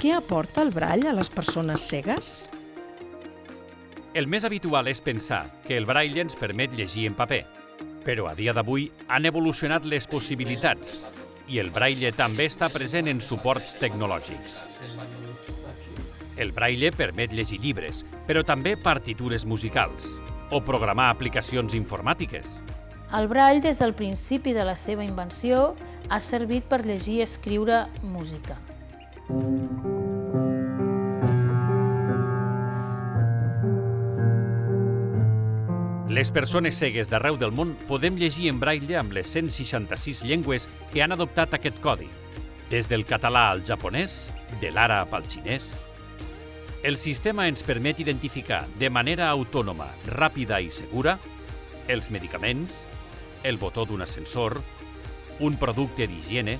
Què aporta el Braille a les persones cegues? El més habitual és pensar que el braille ens permet llegir en paper, però a dia d'avui han evolucionat les possibilitats i el braille també està present en suports tecnològics. El braille permet llegir llibres, però també partitures musicals o programar aplicacions informàtiques. El Braille, des del principi de la seva invenció, ha servit per llegir i escriure música. Les persones cegues d'arreu del món podem llegir en braille amb les 166 llengües que han adoptat aquest codi, des del català al japonès, de l'àrab al xinès. El sistema ens permet identificar de manera autònoma, ràpida i segura els medicaments, el botó d'un ascensor, un producte d'higiene,